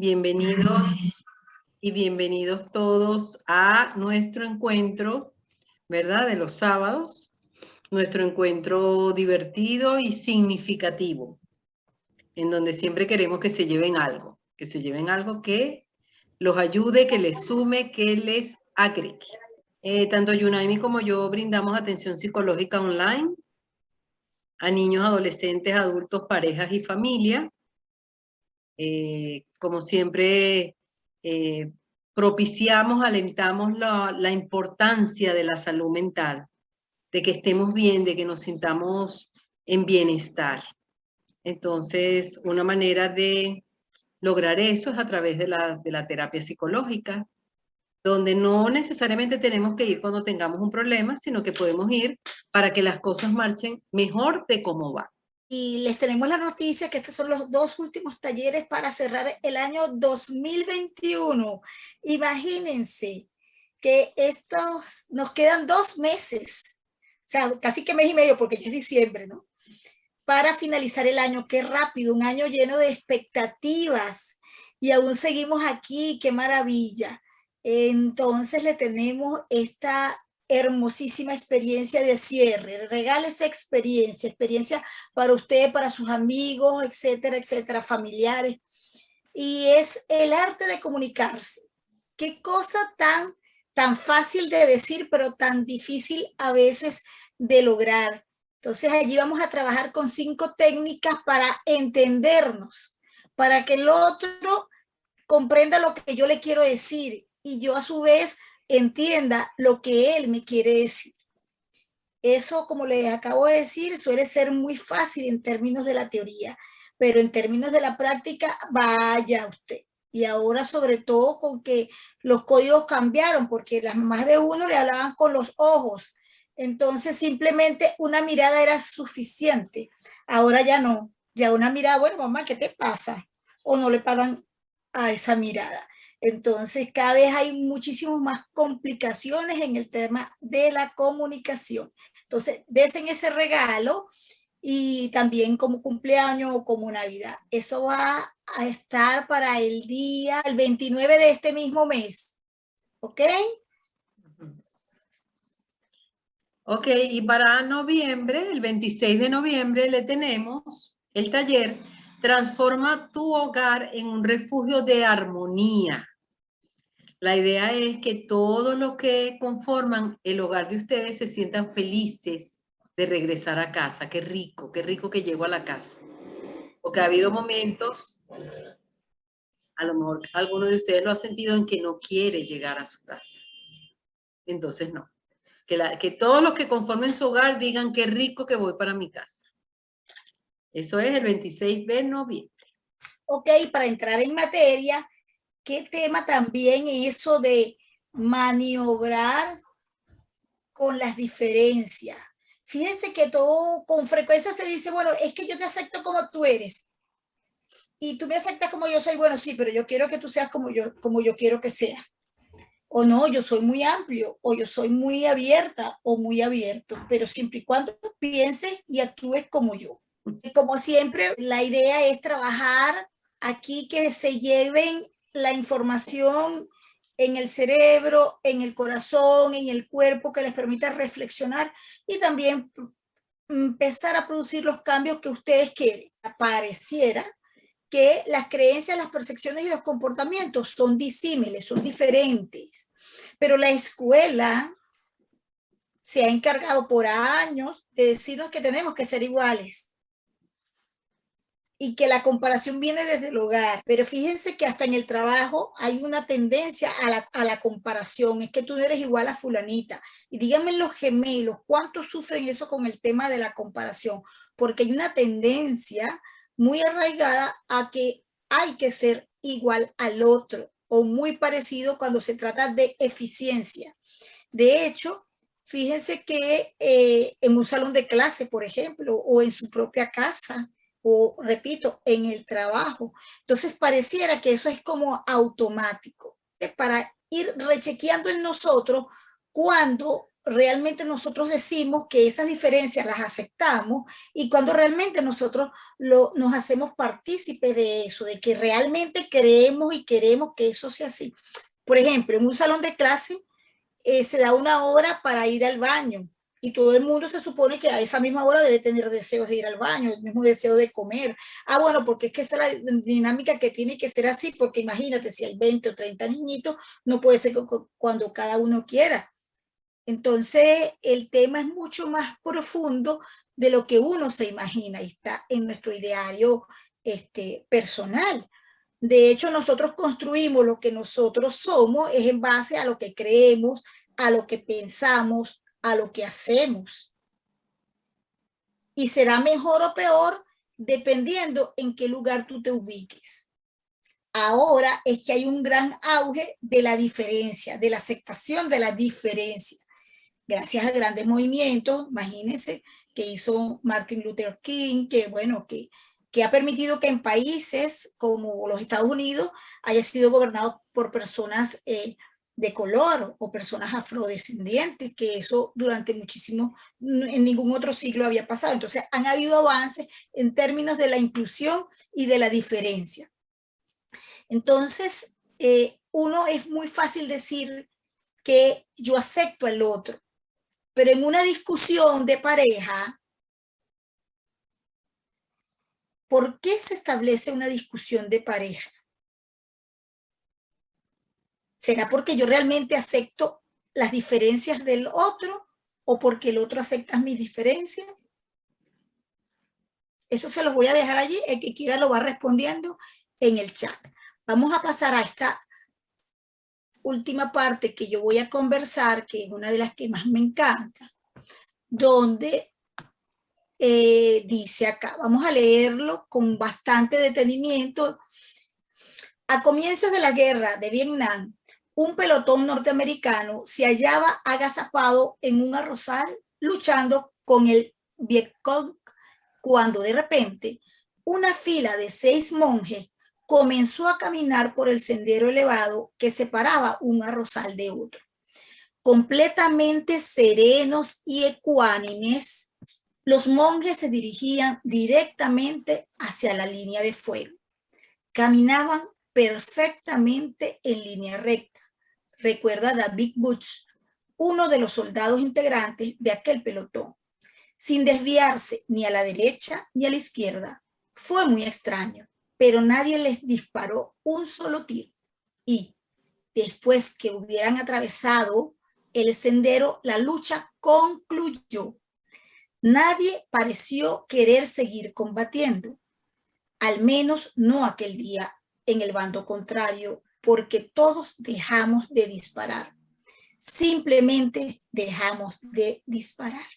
Bienvenidos y bienvenidos todos a nuestro encuentro, ¿verdad? De los sábados, nuestro encuentro divertido y significativo, en donde siempre queremos que se lleven algo, que los ayude, que les sume, que les agregue. Tanto Yunaimi como yo brindamos atención psicológica online a niños, adolescentes, adultos, parejas y familia. Como siempre, propiciamos, alentamos la importancia de la salud mental, de que estemos bien, de que nos sintamos en bienestar. Entonces, una manera de lograr eso es a través de la terapia psicológica, donde no necesariamente tenemos que ir cuando tengamos un problema, sino que podemos ir para que las cosas marchen mejor de cómo va. Y les tenemos la noticia que estos son los 2 últimos talleres para cerrar el año 2021. Imagínense que nos quedan 2 meses, o sea, casi que mes y medio, porque ya es diciembre, ¿no? Para finalizar el año. Qué rápido, un año lleno de expectativas y aún seguimos aquí, qué maravilla. Entonces le tenemos esta hermosísima experiencia de cierre. Regale esa experiencia para usted, para sus amigos, etcétera, etcétera, familiares. Y es el arte de comunicarse. Qué cosa tan fácil de decir, pero tan difícil a veces de lograr. Entonces allí vamos a trabajar con 5 técnicas para entendernos, para que el otro comprenda lo que yo le quiero decir y yo a su vez entienda lo que él me quiere decir. Eso, como les acabo de decir, suele ser muy fácil en términos de la teoría, pero en términos de la práctica, vaya usted. Y ahora sobre todo con que los códigos cambiaron, porque las mamás de uno le hablaban con los ojos. Entonces simplemente una mirada era suficiente. Ahora ya no. Ya una mirada, bueno, mamá, ¿qué te pasa? O no le paran a esa mirada. Entonces cada vez hay muchísimas más complicaciones en el tema de la comunicación. Entonces, desen ese regalo y también como cumpleaños o como Navidad. Eso va a estar para el 29 de este mismo mes. ¿Ok? Ok, y para noviembre, el 26 de noviembre, le tenemos el taller Transforma tu hogar en un refugio de armonía. La idea es que todos los que conforman el hogar de ustedes se sientan felices de regresar a casa. Qué rico que llego a la casa. Porque ha habido momentos, a lo mejor alguno de ustedes lo ha sentido, en que no quiere llegar a su casa. Entonces no. Que todos los que conformen su hogar digan qué rico que voy para mi casa. Eso es el 26 de noviembre. Ok, para entrar en materia, ¿qué tema también eso de maniobrar con las diferencias? Fíjense que todo con frecuencia se dice, bueno, es que yo te acepto como tú eres. Y tú me aceptas como yo soy, bueno, sí, pero yo quiero que tú seas como yo quiero que sea. O no, yo soy muy amplio, o yo soy muy abierta o muy abierto, pero siempre y cuando pienses y actúes como yo. Como siempre, la idea es trabajar aquí que se lleven la información en el cerebro, en el corazón, en el cuerpo, que les permita reflexionar y también empezar a producir los cambios que ustedes quieren. Pareciera que las creencias, las percepciones y los comportamientos son disímiles, son diferentes, pero la escuela se ha encargado por años de decirnos que tenemos que ser iguales y que la comparación viene desde el hogar. Pero fíjense que hasta en el trabajo hay una tendencia a la comparación. Es que tú no eres igual a fulanita. Y díganme los gemelos, ¿cuántos sufren eso con el tema de la comparación? Porque hay una tendencia muy arraigada a que hay que ser igual al otro o muy parecido cuando se trata de eficiencia. De hecho, fíjense que en un salón de clase, por ejemplo, o en su propia casa, o repito, en el trabajo. Entonces pareciera que eso es como automático, para ir rechequeando en nosotros cuando realmente nosotros decimos que esas diferencias las aceptamos y cuando realmente nosotros nos hacemos partícipes de eso, de que realmente creemos y queremos que eso sea así. Por ejemplo, en un salón de clase se da una hora para ir al baño y todo el mundo se supone que a esa misma hora debe tener deseos de ir al baño, el mismo deseo de comer. Ah, bueno, porque es que esa es la dinámica que tiene que ser así, porque imagínate, si hay 20 o 30 niñitos, no puede ser cuando cada uno quiera. Entonces, el tema es mucho más profundo de lo que uno se imagina y está en nuestro ideario personal. De hecho, nosotros construimos lo que nosotros somos es en base a lo que creemos, a lo que pensamos, a lo que hacemos. Y será mejor o peor dependiendo en qué lugar tú te ubiques. Ahora es que hay un gran auge de la diferencia, de la aceptación de la diferencia. Gracias a grandes movimientos, imagínense, que hizo Martin Luther King, que bueno, que ha permitido que en países como los Estados Unidos haya sido gobernado por personas de color o personas afrodescendientes, que eso durante muchísimo, en ningún otro siglo había pasado. Entonces han habido avances en términos de la inclusión y de la diferencia. Entonces, uno es muy fácil decir que yo acepto al otro, pero en una discusión de pareja, ¿por qué se establece una discusión de pareja? ¿Será porque yo realmente acepto las diferencias del otro o porque el otro acepta mis diferencias? Eso se los voy a dejar allí, el que quiera lo va respondiendo en el chat. Vamos a pasar a esta última parte que yo voy a conversar, que es una de las que más me encanta, donde dice acá, vamos a leerlo con bastante detenimiento. A comienzos de la guerra de Vietnam, un pelotón norteamericano se hallaba agazapado en un arrozal luchando con el Vietcong cuando de repente una fila de 6 monjes comenzó a caminar por el sendero elevado que separaba un arrozal de otro. Completamente serenos y ecuánimes, los monjes se dirigían directamente hacia la línea de fuego. Caminaban perfectamente en línea recta. Recuerda David Butch, uno de los soldados integrantes de aquel pelotón, sin desviarse ni a la derecha ni a la izquierda. Fue muy extraño, pero nadie les disparó un solo tiro. Y después que hubieran atravesado el sendero, la lucha concluyó. Nadie pareció querer seguir combatiendo, al menos no aquel día en el bando contrario, porque todos dejamos de disparar. Simplemente dejamos de disparar.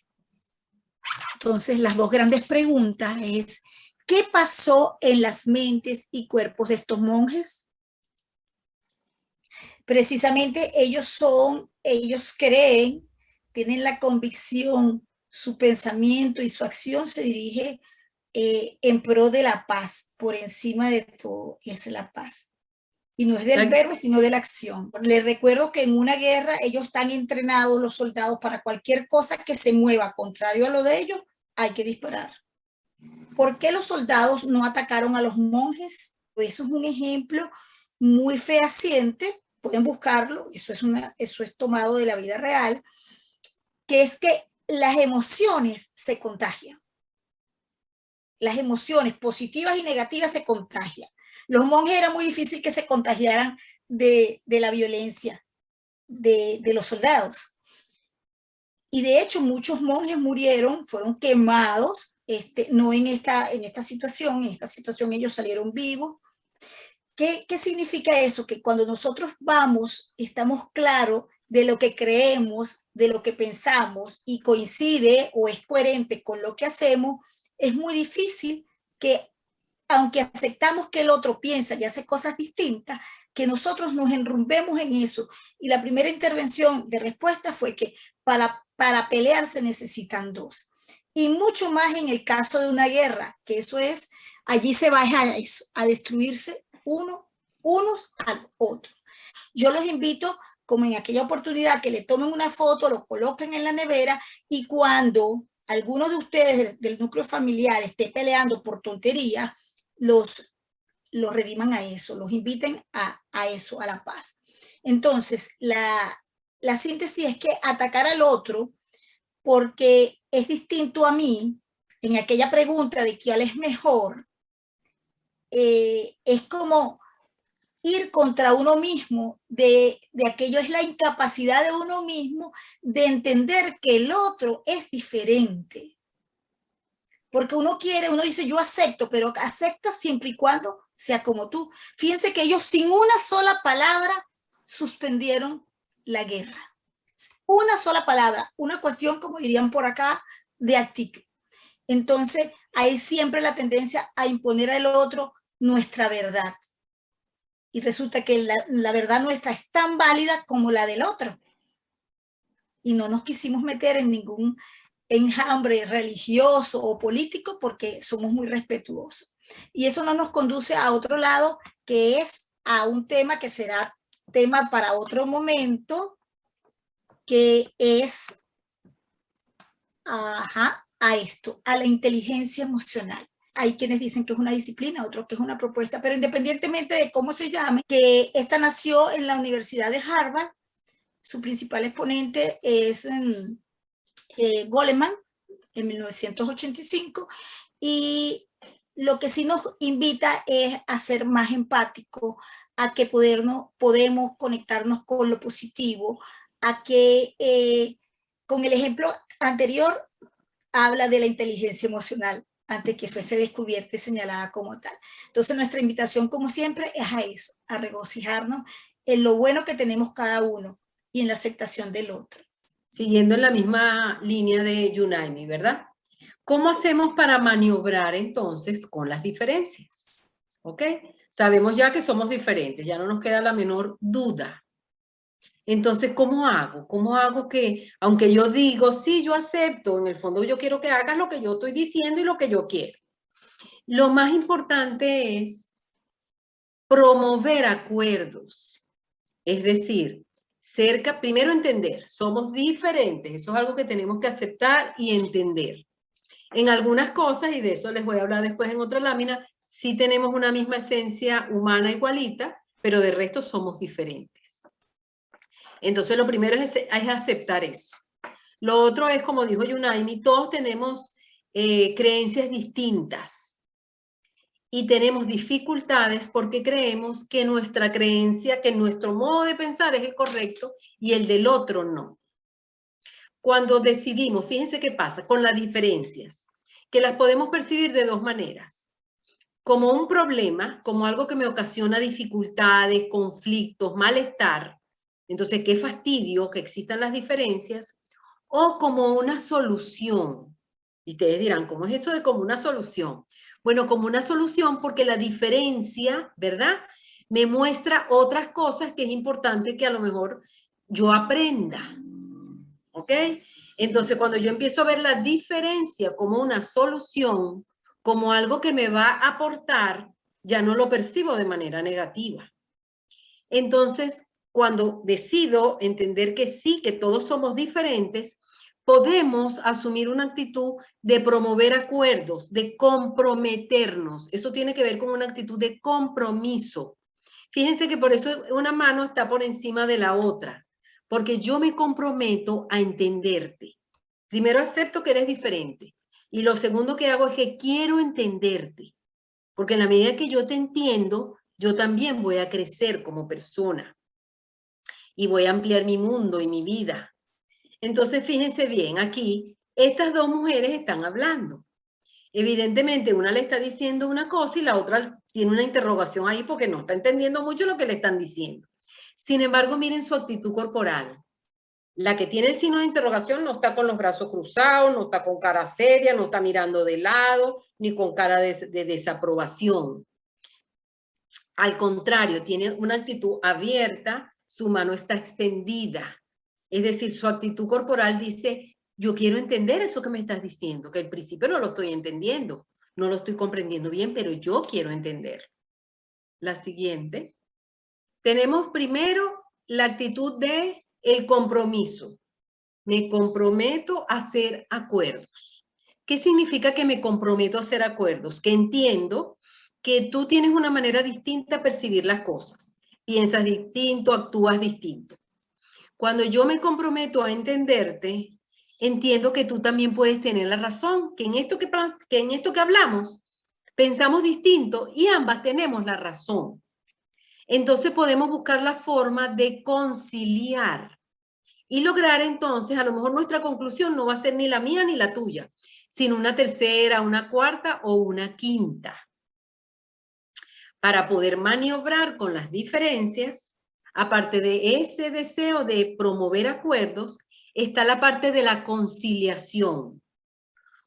Entonces, las dos grandes preguntas es, ¿qué pasó en las mentes y cuerpos de estos monjes? Precisamente ellos creen, tienen la convicción, su pensamiento y su acción se dirige en pro de la paz, por encima de todo es la paz. Y no es del verbo, sino de la acción. Les recuerdo que en una guerra ellos están entrenados, los soldados, para cualquier cosa que se mueva contrario a lo de ellos, hay que disparar. ¿Por qué los soldados no atacaron a los monjes? Pues eso es un ejemplo muy fehaciente, pueden buscarlo, eso es tomado de la vida real, que es que las emociones se contagian. Las emociones positivas y negativas se contagian. Los monjes era muy difícil que se contagiaran de la violencia de los soldados. Y de hecho muchos monjes murieron, fueron quemados, no en esta situación, en esta situación ellos salieron vivos. ¿Qué significa eso? Que cuando nosotros vamos, estamos claros de lo que creemos, de lo que pensamos y coincide o es coherente con lo que hacemos, es muy difícil que, aunque aceptamos que el otro piensa y hace cosas distintas, que nosotros nos enrumbemos en eso. Y la primera intervención de respuesta fue que para pelear se necesitan dos. Y mucho más en el caso de una guerra, que eso es, allí se va a eso, a destruirse unos a los otros. Yo los invito como en aquella oportunidad, que le tomen una foto, lo coloquen en la nevera y cuando alguno de ustedes del núcleo familiar esté peleando por tonterías, los rediman a eso, los inviten a eso, a la paz. Entonces, la síntesis es que atacar al otro porque es distinto a mí, en aquella pregunta de quién es mejor, es como ir contra uno mismo, de aquello es la incapacidad de uno mismo de entender que el otro es diferente. Porque uno quiere, uno dice yo acepto, pero acepta siempre y cuando sea como tú. Fíjense que ellos sin una sola palabra suspendieron la guerra. Una sola palabra, una cuestión, como dirían por acá, de actitud. Entonces, hay siempre la tendencia a imponer al otro nuestra verdad. Y resulta que la verdad nuestra es tan válida como la del otro. Y no nos quisimos meter en ningún enjambre religioso o político porque somos muy respetuosos. Y eso no nos conduce a otro lado, que es a un tema que será tema para otro momento, que es a esto, a la inteligencia emocional. Hay quienes dicen que es una disciplina, otros que es una propuesta, pero independientemente de cómo se llame, que esta nació en la Universidad de Harvard, su principal exponente es Goleman, en 1985, y lo que sí nos invita es a ser más empáticos, a que podemos conectarnos con lo positivo, a que con el ejemplo anterior habla de la inteligencia emocional antes que fuese descubierta y señalada como tal. Entonces nuestra invitación, como siempre, es a eso, a regocijarnos en lo bueno que tenemos cada uno y en la aceptación del otro. Siguiendo en la misma línea de Yunaimi, ¿verdad? ¿Cómo hacemos para maniobrar entonces con las diferencias? ¿Ok? Sabemos ya que somos diferentes, ya no nos queda la menor duda. Entonces, ¿cómo hago? ¿Cómo hago que, aunque yo digo, sí, yo acepto, en el fondo yo quiero que hagas lo que yo estoy diciendo y lo que yo quiero? Lo más importante es promover acuerdos. Es decir, primero entender, somos diferentes, eso es algo que tenemos que aceptar y entender. En algunas cosas, y de eso les voy a hablar después en otra lámina, sí tenemos una misma esencia humana igualita, pero de resto somos diferentes. Entonces, lo primero es aceptar eso. Lo otro es, como dijo Yunaimi, todos tenemos creencias distintas y tenemos dificultades porque creemos que nuestra creencia, que nuestro modo de pensar es el correcto y el del otro no. Cuando decidimos, fíjense qué pasa con las diferencias, que las podemos percibir de dos maneras. Como un problema, como algo que me ocasiona dificultades, conflictos, malestar. Entonces, qué fastidio que existan las diferencias. O como una solución. Y ustedes dirán, ¿cómo es eso de como una solución? Bueno, como una solución porque la diferencia, ¿verdad? Me muestra otras cosas que es importante que a lo mejor yo aprenda. ¿Ok? Entonces, cuando yo empiezo a ver la diferencia como una solución, como algo que me va a aportar, ya no lo percibo de manera negativa. Entonces, cuando decido entender que sí, que todos somos diferentes, podemos asumir una actitud de promover acuerdos, de comprometernos. Eso tiene que ver con una actitud de compromiso. Fíjense que por eso una mano está por encima de la otra, porque yo me comprometo a entenderte. Primero acepto que eres diferente y lo segundo que hago es que quiero entenderte, porque en la medida que yo te entiendo, yo también voy a crecer como persona y voy a ampliar mi mundo y mi vida. Entonces, fíjense bien, aquí estas dos mujeres están hablando. Evidentemente, una le está diciendo una cosa y la otra tiene una interrogación ahí porque no está entendiendo mucho lo que le están diciendo. Sin embargo, miren su actitud corporal. La que tiene el signo de interrogación no está con los brazos cruzados, no está con cara seria, no está mirando de lado, ni con cara de desaprobación. Al contrario, tiene una actitud abierta, su mano está extendida. Es decir, su actitud corporal dice, yo quiero entender eso que me estás diciendo, que al principio no lo estoy entendiendo, no lo estoy comprendiendo bien, pero yo quiero entender. La siguiente. Tenemos primero la actitud de el compromiso. Me comprometo a hacer acuerdos. ¿Qué significa que me comprometo a hacer acuerdos? Que entiendo que tú tienes una manera distinta de percibir las cosas. Piensas distinto, actúas distinto. Cuando yo me comprometo a entenderte, entiendo que tú también puedes tener la razón, que en esto que hablamos, pensamos distinto y ambas tenemos la razón. Entonces podemos buscar la forma de conciliar y lograr entonces, a lo mejor nuestra conclusión no va a ser ni la mía ni la tuya, sino una tercera, una cuarta o una quinta. Para poder maniobrar con las diferencias, aparte de ese deseo de promover acuerdos, está la parte de la conciliación.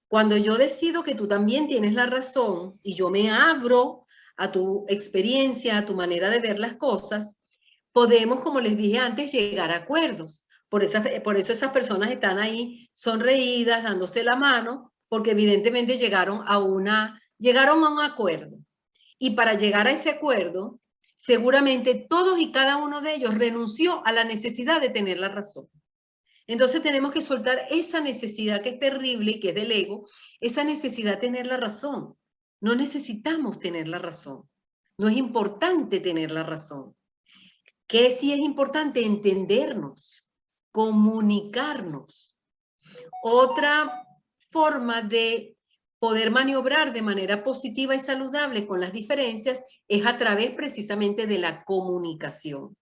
Cuando yo decido que tú también tienes la razón y yo me abro a tu experiencia, a tu manera de ver las cosas, podemos, como les dije antes, llegar a acuerdos. Por eso esas personas están ahí sonreídas, dándose la mano, porque evidentemente llegaron a un acuerdo. Y para llegar a ese acuerdo, seguramente todos y cada uno de ellos renunció a la necesidad de tener la razón. Entonces tenemos que soltar esa necesidad que es terrible y que es del ego, esa necesidad de tener la razón. No necesitamos tener la razón. No es importante tener la razón. ¿Qué sí es importante? Entendernos, comunicarnos. Otra forma de poder maniobrar de manera positiva y saludable con las diferencias es a través precisamente de la comunicación.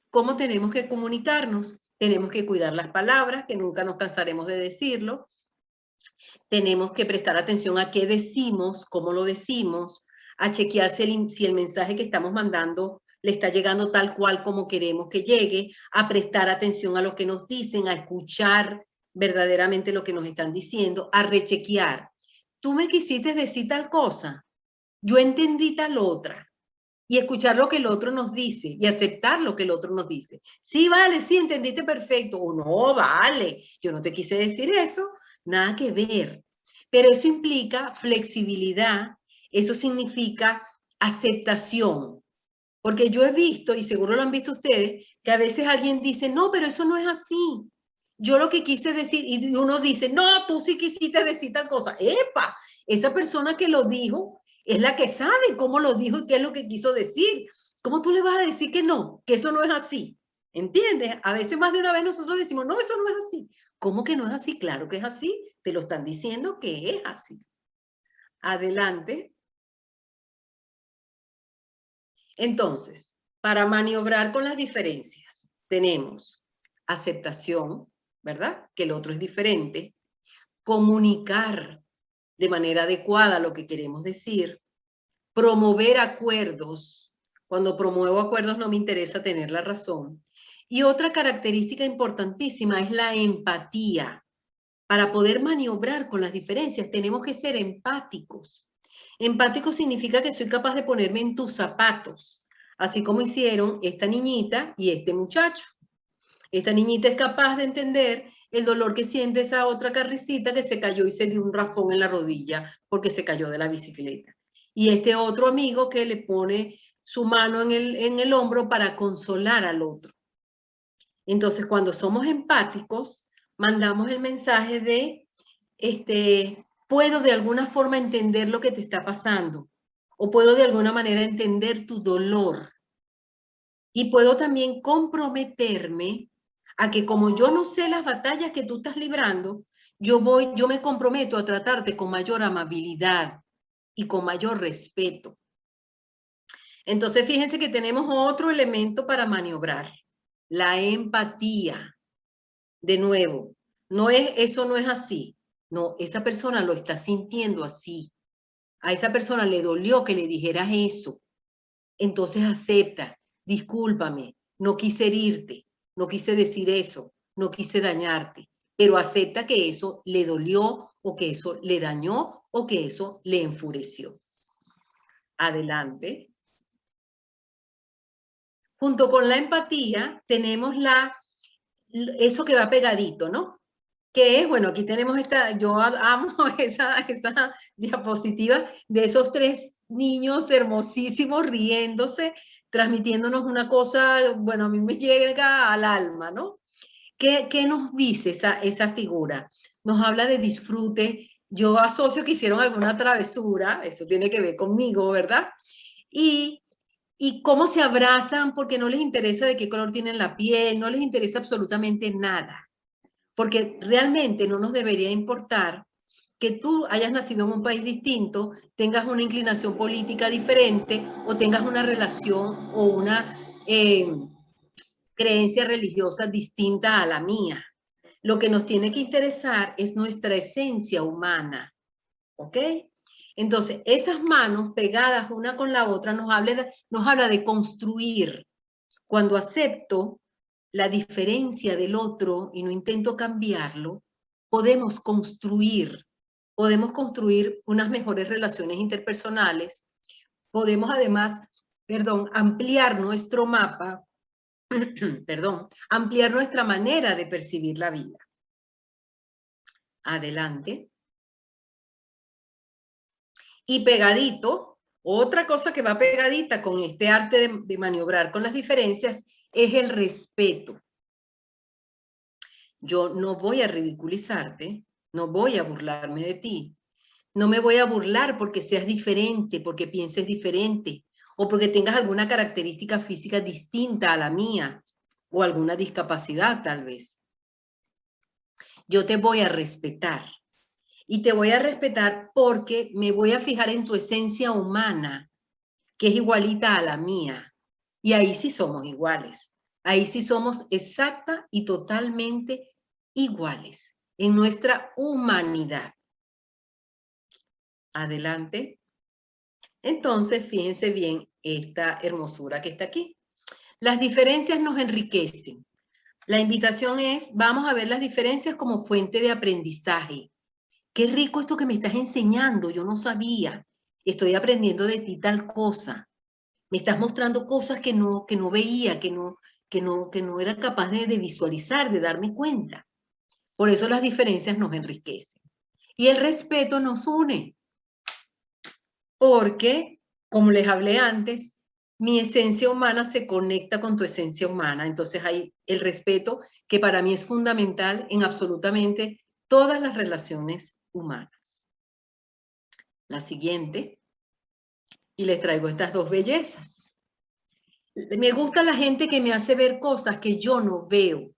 ¿Cómo tenemos que comunicarnos? Tenemos que cuidar las palabras, que nunca nos cansaremos de decirlo. Tenemos que prestar atención a qué decimos, cómo lo decimos, a chequear si el mensaje que estamos mandando le está llegando tal cual como queremos que llegue, a prestar atención a lo que nos dicen, a escuchar verdaderamente lo que nos están diciendo, a rechequear. Tú me quisiste decir tal cosa, yo entendí tal otra. Y escuchar lo que el otro nos dice y aceptar lo que el otro nos dice. Sí, vale, sí, entendiste perfecto. O no, vale, yo no te quise decir eso, nada que ver. Pero eso implica flexibilidad, eso significa aceptación. Porque yo he visto, y seguro lo han visto ustedes, que a veces alguien dice, no, pero eso no es así. Yo lo que quise decir, y uno dice, no, tú sí quisiste decir tal cosa. ¡Epa! Esa persona que lo dijo es la que sabe cómo lo dijo y qué es lo que quiso decir. ¿Cómo tú le vas a decir que no? Que eso no es así. ¿Entiendes? A veces más de una vez nosotros decimos, no, eso no es así. ¿Cómo que no es así? Claro que es así. Te lo están diciendo que es así. Adelante. Entonces, para maniobrar con las diferencias, tenemos aceptación, ¿verdad? Que el otro es diferente. Comunicar de manera adecuada lo que queremos decir. Promover acuerdos. Cuando promuevo acuerdos no me interesa tener la razón. Y otra característica importantísima es la empatía. Para poder maniobrar con las diferencias tenemos que ser empáticos. Empático significa que soy capaz de ponerme en tus zapatos, así como hicieron esta niñita y este muchacho. Esta niñita es capaz de entender el dolor que siente esa otra carricita que se cayó y se dio un raspón en la rodilla porque se cayó de la bicicleta. Y este otro amigo que le pone su mano en el hombro para consolar al otro. Entonces, cuando somos empáticos, mandamos el mensaje de, puedo de alguna forma entender lo que te está pasando, o puedo de alguna manera entender tu dolor. Y puedo también comprometerme a que como yo no sé las batallas que tú estás librando, yo me comprometo a tratarte con mayor amabilidad y con mayor respeto. Entonces, fíjense que tenemos otro elemento para maniobrar, la empatía. De nuevo, eso no es así. No, esa persona lo está sintiendo así. A esa persona le dolió que le dijeras eso. Entonces acepta, discúlpame, no quise herirte, no quise decir eso, no quise dañarte, pero acepta que eso le dolió o que eso le dañó o que eso le enfureció. Adelante. Junto con la empatía tenemos eso que va pegadito, ¿no? Que es, bueno, aquí tenemos yo amo esa diapositiva de esos tres niños hermosísimos riéndose, transmitiéndonos una cosa, bueno, a mí me llega al alma, ¿no? ¿Qué nos dice esa figura? Nos habla de disfrute. Yo asocio que hicieron alguna travesura, eso tiene que ver conmigo, ¿verdad? Y cómo se abrazan porque no les interesa de qué color tienen la piel, no les interesa absolutamente nada. Porque realmente no nos debería importar que tú hayas nacido en un país distinto, tengas una inclinación política diferente o tengas una relación o una creencia religiosa distinta a la mía. Lo que nos tiene que interesar es nuestra esencia humana, ¿ok? Entonces, esas manos pegadas una con la otra nos habla de construir. Cuando acepto la diferencia del otro y no intento cambiarlo, podemos construir unas mejores relaciones interpersonales, podemos además, ampliar nuestro mapa, ampliar nuestra manera de percibir la vida. Adelante. Y pegadito, otra cosa que va pegadita con este arte de maniobrar con las diferencias es el respeto. Yo no voy a ridiculizarte, no voy a burlarme de ti, no me voy a burlar porque seas diferente, porque pienses diferente, o porque tengas alguna característica física distinta a la mía, o alguna discapacidad tal vez. Yo te voy a respetar. Y te voy a respetar porque me voy a fijar en tu esencia humana, que es igualita a la mía. Y ahí sí somos iguales. Ahí sí somos exacta y totalmente iguales en nuestra humanidad. Adelante. Entonces, fíjense bien esta hermosura que está aquí. Las diferencias nos enriquecen. La invitación es, vamos a ver las diferencias como fuente de aprendizaje. Qué rico esto que me estás enseñando, yo no sabía. Estoy aprendiendo de ti tal cosa. Me estás mostrando cosas que no veía, que no era capaz de visualizar, de darme cuenta. Por eso las diferencias nos enriquecen. Y el respeto nos une. Porque, como les hablé antes, mi esencia humana se conecta con tu esencia humana. Entonces hay el respeto que para mí es fundamental en absolutamente todas las relaciones humanas. La siguiente. Y les traigo estas dos bellezas. Me gusta la gente que me hace ver cosas que yo no veo,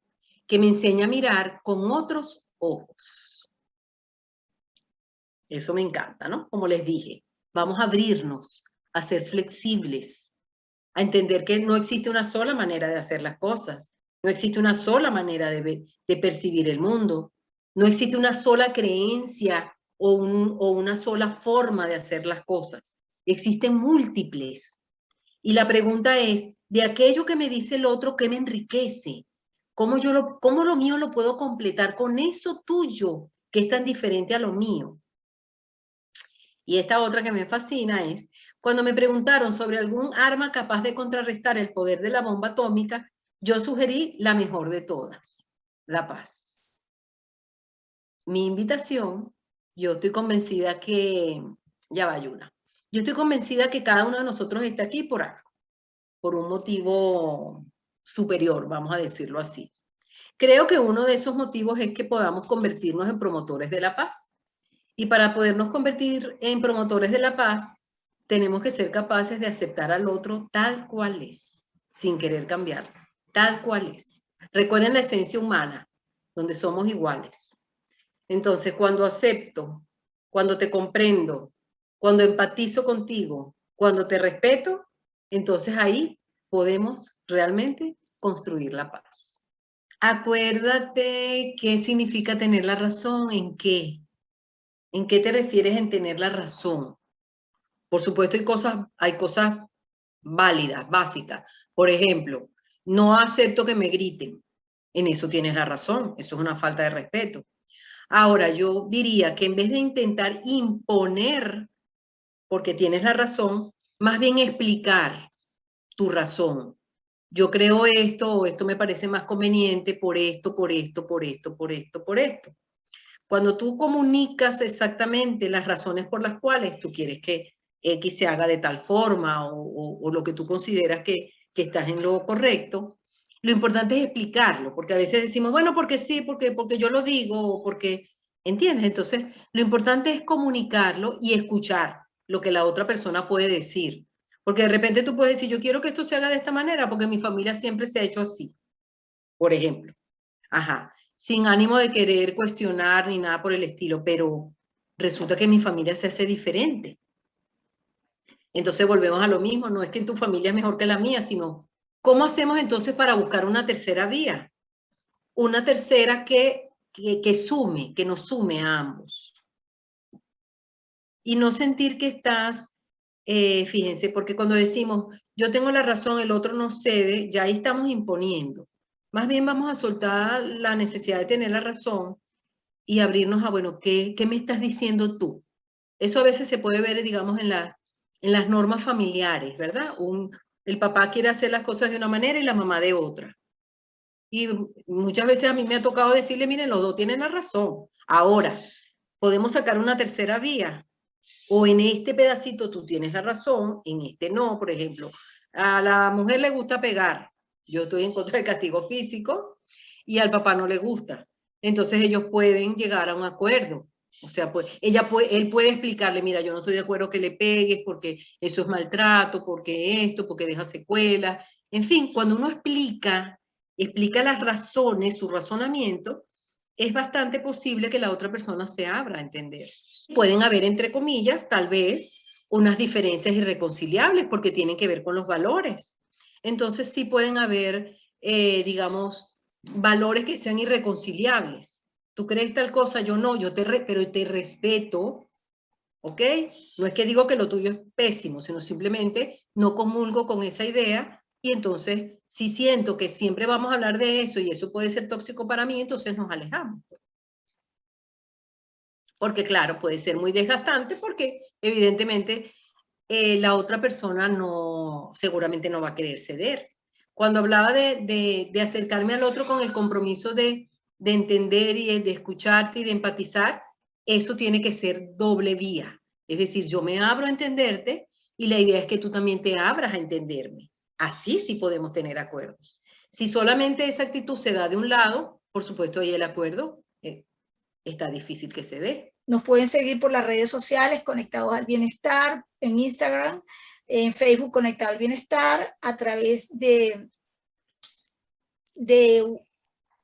que me enseña a mirar con otros ojos. Eso me encanta, ¿no? Como les dije, vamos a abrirnos, a ser flexibles, a entender que no existe una sola manera de hacer las cosas, no existe una sola manera de percibir el mundo, no existe una sola creencia o una sola forma de hacer las cosas. Existen múltiples. Y la pregunta es, de aquello que me dice el otro, ¿qué me enriquece? ¿Cómo lo mío lo puedo completar con eso tuyo, que es tan diferente a lo mío? Y esta otra que me fascina es, cuando me preguntaron sobre algún arma capaz de contrarrestar el poder de la bomba atómica, yo sugerí la mejor de todas, la paz. Mi invitación, yo estoy convencida que, ya va Yuna, yo estoy convencida que cada uno de nosotros está aquí por algo, por un motivo superior, vamos a decirlo así. Creo que uno de esos motivos es que podamos convertirnos en promotores de la paz. Y para podernos convertir en promotores de la paz, tenemos que ser capaces de aceptar al otro tal cual es, sin querer cambiarlo, tal cual es. Recuerden la esencia humana, donde somos iguales. Entonces, cuando acepto, cuando te comprendo, cuando empatizo contigo, cuando te respeto, entonces ahí podemos realmente construir la paz. Acuérdate qué significa tener la razón, en qué. ¿En qué te refieres en tener la razón? Por supuesto, hay cosas válidas, básicas. Por ejemplo, no acepto que me griten. En eso tienes la razón. Eso es una falta de respeto. Ahora, yo diría que en vez de intentar imponer, porque tienes la razón, más bien explicar tu razón. Yo creo esto o esto me parece más conveniente por esto, por esto, por esto, por esto, por esto. Cuando tú comunicas exactamente las razones por las cuales tú quieres que X se haga de tal forma o lo que tú consideras que estás en lo correcto. Lo importante es explicarlo, porque a veces decimos, bueno, porque sí, porque yo lo digo, o porque, ¿entiendes? Entonces, lo importante es comunicarlo y escuchar lo que la otra persona puede decir. Porque de repente tú puedes decir, yo quiero que esto se haga de esta manera, porque mi familia siempre se ha hecho así, por ejemplo. Ajá, sin ánimo de querer cuestionar ni nada por el estilo, pero resulta que mi familia se hace diferente. Entonces volvemos a lo mismo, no es que tu familia es mejor que la mía, sino ¿cómo hacemos entonces para buscar una tercera vía? Una tercera que sume, que nos sume a ambos. Y no sentir que estás, fíjense, porque cuando decimos, yo tengo la razón, el otro no cede, ya ahí estamos imponiendo. Más bien vamos a soltar la necesidad de tener la razón y abrirnos a, bueno, ¿qué me estás diciendo tú? Eso a veces se puede ver, digamos, en las normas familiares, ¿verdad? El papá quiere hacer las cosas de una manera y la mamá de otra. Y muchas veces a mí me ha tocado decirle, miren, los dos tienen la razón. Ahora, podemos sacar una tercera vía. O en este pedacito tú tienes la razón, en este no, por ejemplo. A la mujer le gusta pegar. Yo estoy en contra del castigo físico y al papá no le gusta. Entonces ellos pueden llegar a un acuerdo. O sea, pues, él puede explicarle, mira, yo no estoy de acuerdo que le pegues porque eso es maltrato, porque esto, porque deja secuelas. En fin, cuando uno explica las razones, su razonamiento, es bastante posible que la otra persona se abra a entender. Pueden haber, entre comillas, tal vez, unas diferencias irreconciliables porque tienen que ver con los valores. Entonces sí pueden haber, digamos, valores que sean irreconciliables. Tú crees tal cosa, yo no, pero te respeto, ¿ok? No es que digo que lo tuyo es pésimo, sino simplemente no comulgo con esa idea y entonces si siento que siempre vamos a hablar de eso y eso puede ser tóxico para mí, entonces nos alejamos. Porque claro, puede ser muy desgastante porque evidentemente la otra persona seguramente no va a querer ceder. Cuando hablaba de acercarme al otro con el compromiso de entender y de escucharte y de empatizar, eso tiene que ser doble vía. Es decir, yo me abro a entenderte y la idea es que tú también te abras a entenderme. Así sí podemos tener acuerdos. Si solamente esa actitud se da de un lado, por supuesto ahí el acuerdo está difícil que se dé. Nos pueden seguir por las redes sociales, Conectados al Bienestar, en Instagram, en Facebook, Conectado al Bienestar, a través de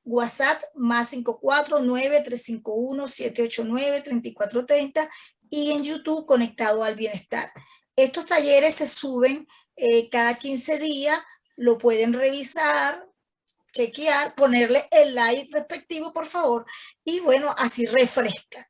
WhatsApp, más 549-351-789-3430, y en YouTube, Conectado al Bienestar. Estos talleres se suben cada 15 días, lo pueden revisar, chequear, ponerle el like respectivo, por favor, y bueno, así refresca.